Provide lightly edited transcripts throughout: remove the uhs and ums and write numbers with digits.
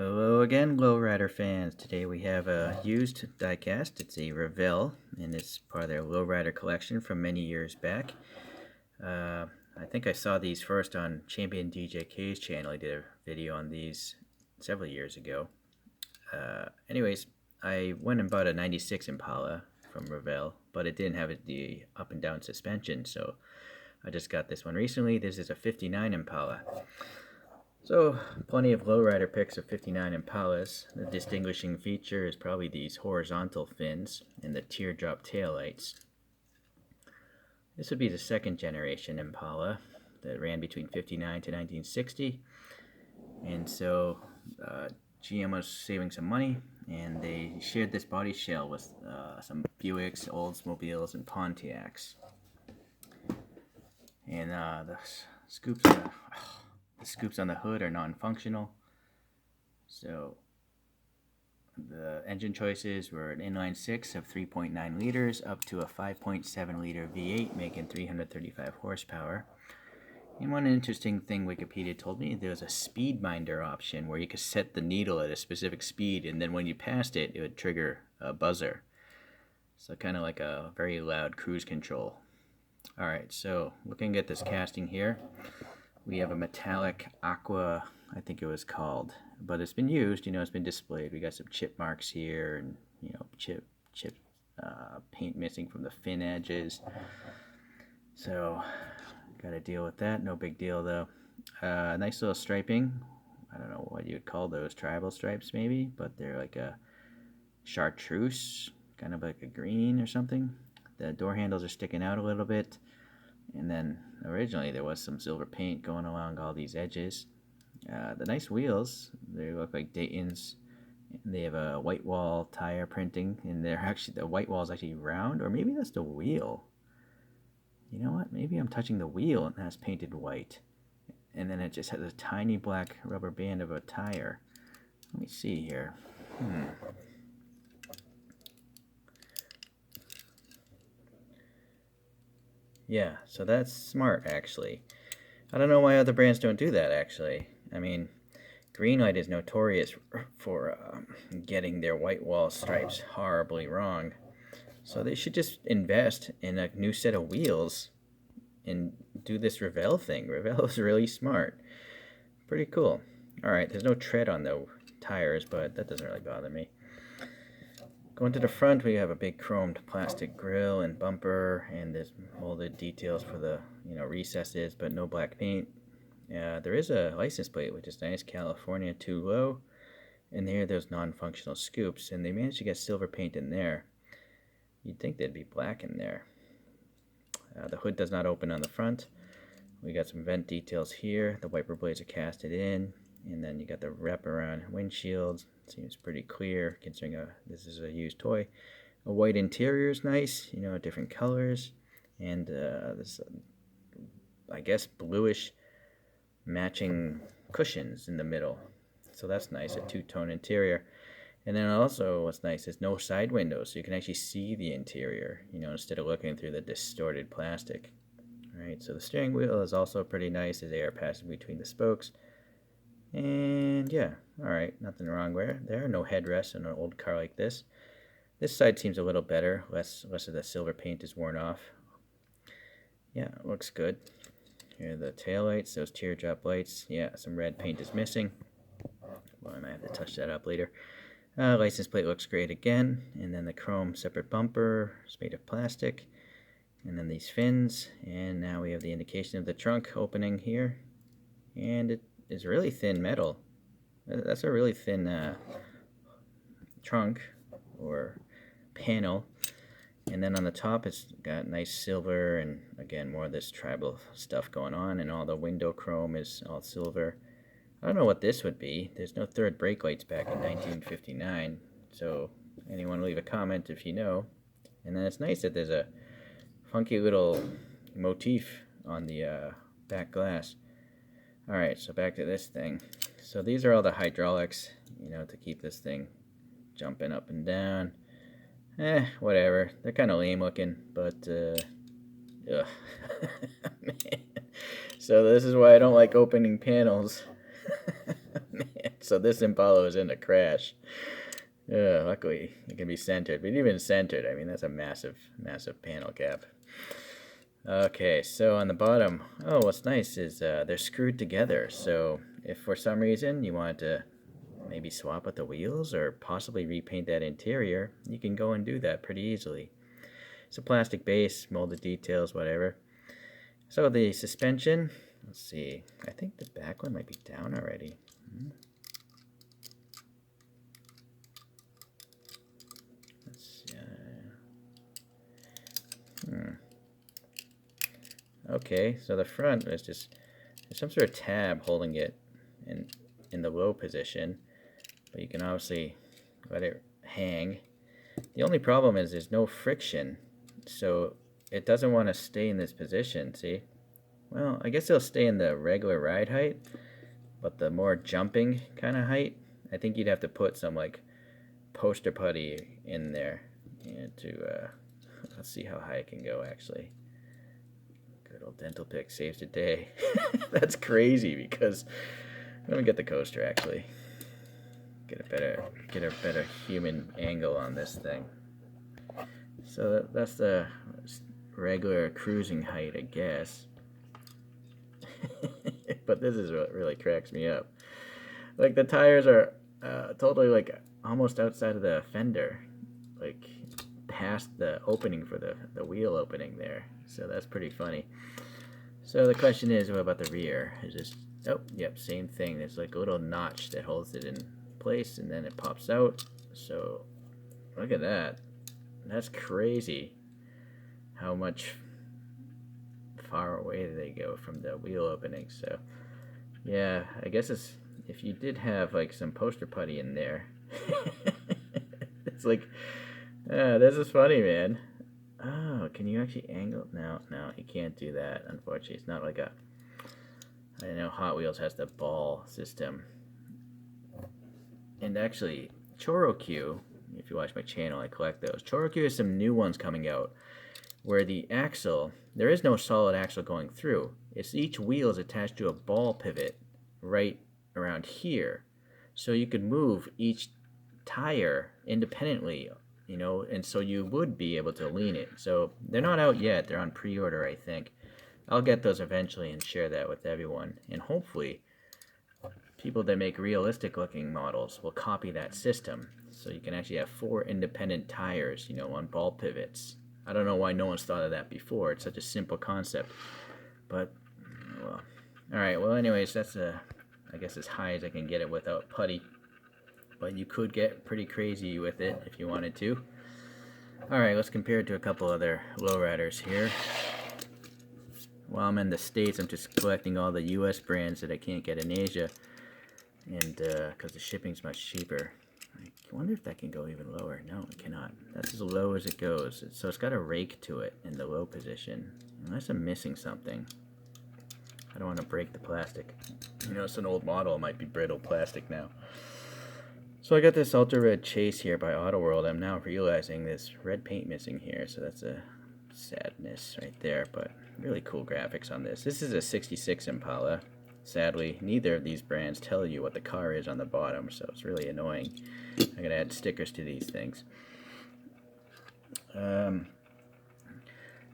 Hello again, lowrider fans. Today we have a used diecast. It's a Revell, and it's part of their lowrider collection from many years back. I think I saw these first on Champion DJK's channel. He did a video on these several years ago. Anyways, I went and bought a 96 Impala from Revell, but it didn't have the up and down suspension, so I just got this one recently. This is a 59 Impala. So, plenty of lowrider pics of 59 Impalas. The distinguishing feature is probably these horizontal fins and the teardrop taillights. This would be the second generation Impala that ran between 59 to 1960. And so, GM was saving some money, and they shared this body shell with some Buicks, Oldsmobiles, and Pontiacs. And the scoops on the hood are non-functional. So the engine choices were an inline 6 of 3.9 liters up to a 5.7 liter V8 making 335 horsepower. And one interesting thing Wikipedia told me, there was a speed minder option where you could set the needle at a specific speed, and then when you passed it, it would trigger a buzzer. So kind of like a very loud cruise control. Alright, so looking at this casting here, we have a metallic aqua, I think it was called, but it's been used, it's been displayed. We got some chip marks here, and chip paint missing from the fin edges. So got to deal with that. No big deal though. Nice little striping. I don't know what you would call those, tribal stripes maybe, but they're like a chartreuse, kind of like a green or something. The door handles are sticking out a little bit. And then originally there was some silver paint going along all these edges. The nice wheels, they look like Dayton's. They have a white wall tire printing, and the white wall is actually round, or maybe that's the wheel. You know what? Maybe I'm touching the wheel and that's painted white. And then it just has a tiny black rubber band of a tire. Let me see here. Yeah, so that's smart, actually. I don't know why other brands don't do that, actually. I mean, Greenlight is notorious for getting their white wall stripes horribly wrong. So they should just invest in a new set of wheels and do this Revell thing. Revell is really smart. Pretty cool. Alright, there's no tread on the tires, but that doesn't really bother me. Going to the front, we have a big chromed plastic grille and bumper, and there's molded details for the recesses, but no black paint. There is a license plate, which is nice, California Too Low, and there's non-functional scoops, and they managed to get silver paint in there. You'd think they'd be black in there. The hood does not open on the front. We got some vent details here. The wiper blades are casted in, and then you got the wraparound windshields. Seems pretty clear considering this is a used toy. A white interior is nice, different colors, and this, I guess, bluish matching cushions in the middle. So that's nice, a two-tone interior. And then also what's nice is no side windows, so you can actually see the interior, instead of looking through the distorted plastic. Alright, so the steering wheel is also pretty nice as air passing between the spokes. And yeah, alright, nothing wrong there. No headrest in an old car like this. This side seems a little better, less of the silver paint is worn off. Yeah, it looks good. Here are the taillights, those teardrop lights. Yeah, some red paint is missing. Well, I might have to touch that up later. License plate looks great again. And then the chrome separate bumper is made of plastic. And then these fins. And now we have the indication of the trunk opening here. And it is really thin metal. That's a really thin trunk or panel. And then on the top it's got nice silver, and again more of this tribal stuff going on, and all the window chrome is all silver. I don't know what this would be. There's no third brake lights back in 1959, so anyone leave a comment if you know. And then it's nice that there's a funky little motif on the back glass. Alright, so back to this thing. So these are all the hydraulics, to keep this thing jumping up and down. Whatever. They're kind of lame looking, but, ugh. Man. So this is why I don't like opening panels. Man, So this Impala is in a crash. Luckily, it can be centered. But even centered, I mean, that's a massive, massive panel gap. Okay, so on the bottom, oh, what's nice is they're screwed together. So if for some reason you want to maybe swap out the wheels or possibly repaint that interior, you can go and do that pretty easily. It's a plastic base, molded details, whatever. So the suspension, let's see, I think the back one might be down already. Let's see. Okay, so the front is just, there's some sort of tab holding it in the low position, but you can obviously let it hang. The only problem is there's no friction, so it doesn't want to stay in this position, see? Well, I guess it'll stay in the regular ride height, but the more jumping kind of height, I think you'd have to put some like poster putty in there to, let's see how high it can go actually. Good old dental pick saves the day. That's crazy because, let me get the coaster actually. Get a better human angle on this thing. So that's the regular cruising height, I guess. But this is what really cracks me up. Like the tires are totally like almost outside of the fender, like past the opening for the wheel opening there. So that's pretty funny. So the question is, what about the rear? Is this, oh, yep, same thing. There's like a little notch that holds it in place and then it pops out. So look at that. That's crazy how much far away they go from the wheel opening. So yeah, I guess it's, if you did have like some poster putty in there, it's like, this is funny, man. Oh, can you actually angle? No, you can't do that, unfortunately. It's not like a, I know Hot Wheels has the ball system. And actually, Choro-Q, if you watch my channel, I collect those. Choro-Q has some new ones coming out where the axle, there is no solid axle going through. It's each wheel is attached to a ball pivot right around here. So you could move each tire independently, you know, and so you would be able to lean it. So they're not out yet. They're on pre-order, I think. I'll get those eventually and share that with everyone. And hopefully, people that make realistic looking models will copy that system. So you can actually have 4 independent tires, you know, on ball pivots. I don't know why no one's thought of that before. It's such a simple concept. But, well, alright, well anyways, that's I guess as high as I can get it without putty. But you could get pretty crazy with it if you wanted to. Alright, let's compare it to a couple other lowriders here. While I'm in the States, I'm just collecting all the US brands that I can't get in Asia. And because the shipping's much cheaper. I wonder if that can go even lower. No, it cannot. That's as low as it goes. So it's got a rake to it in the low position. Unless I'm missing something. I don't want to break the plastic. You know, it's an old model. It might be brittle plastic now. So I got this Ultra Red Chase here by Auto World. I'm now realizing there's red paint missing here. So that's a sadness right there. But really cool graphics on this. This is a 66 Impala. Sadly, neither of these brands tell you what the car is on the bottom, so it's really annoying. I'm going to add stickers to these things.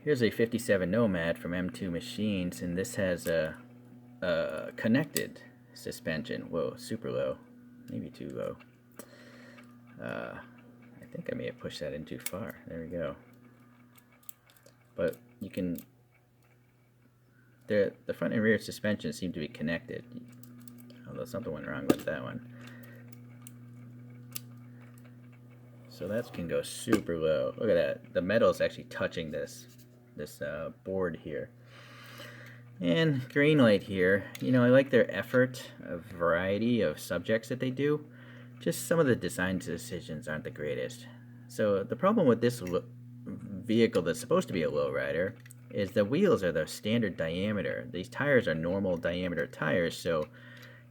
Here's a 57 Nomad from M2 Machines, and this has a connected suspension. Whoa, super low. Maybe too low. I think I may have pushed that in too far. There we go. But you can... The front and rear suspension seem to be connected, although something went wrong with that one. So that can go super low. Look at that. The metal is actually touching this board here. And green light here. You know, I like their effort of variety of subjects that they do. Just some of the design decisions aren't the greatest. So the problem with this vehicle that's supposed to be a lowrider is the wheels are the standard diameter. These tires are normal diameter tires, so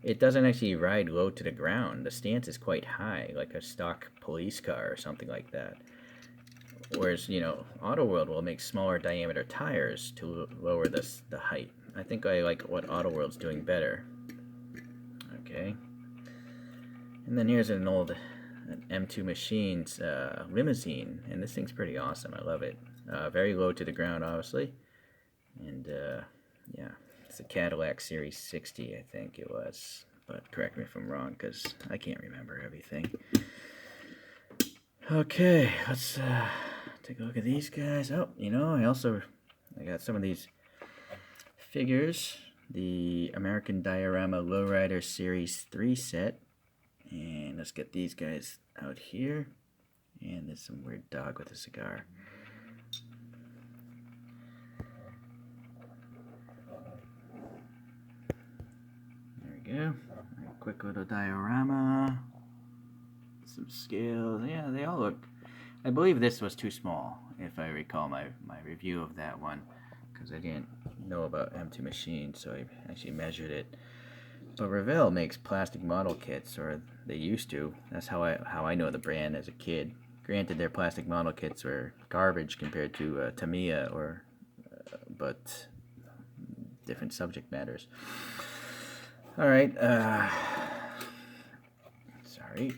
it doesn't actually ride low to the ground. The stance is quite high, like a stock police car or something like that. Whereas, you know, Auto World will make smaller diameter tires to lower the height. I think I like what Auto World's doing better. Okay. And then here's an old M2 Machines limousine, and this thing's pretty awesome. I love it. Very low to the ground, obviously. And yeah, it's a Cadillac Series 60, I think it was. But correct me if I'm wrong, because I can't remember everything. Okay, let's take a look at these guys. Oh, you know, I got some of these figures. The American Diorama Lowrider Series 3 set. And let's get these guys out here. And there's some weird dog with a cigar. There we go. A quick little diorama. Some scales. Yeah, they all look... I believe this was too small, if I recall my review of that one. Because I didn't know about M2 Machines, so I actually measured it. But Revell makes plastic model kits, or they used to. That's how I know the brand as a kid. Granted, their plastic model kits were garbage compared to Tamiya, but different subject matters. All right. Sorry.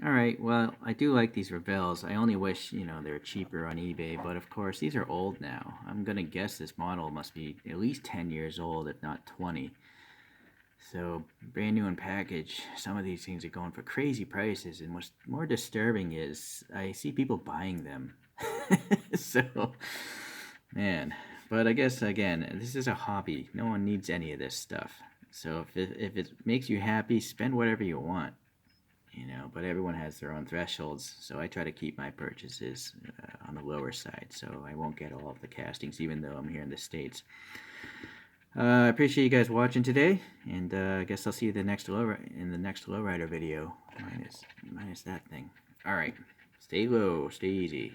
Alright, well, I do like these Revells. I only wish, you know, they were cheaper on eBay, but of course, these are old now. I'm gonna guess this model must be at least 10 years old, if not 20. So, brand new in package. Some of these things are going for crazy prices, and what's more disturbing is I see people buying them. So, man. But I guess, again, this is a hobby. No one needs any of this stuff. So, if it makes you happy, spend whatever you want. You know, but everyone has their own thresholds, so I try to keep my purchases on the lower side, so I won't get all of the castings, even though I'm here in the States. I appreciate you guys watching today, and I guess I'll see you in the next lowrider video, minus that thing. All right, stay low, stay easy.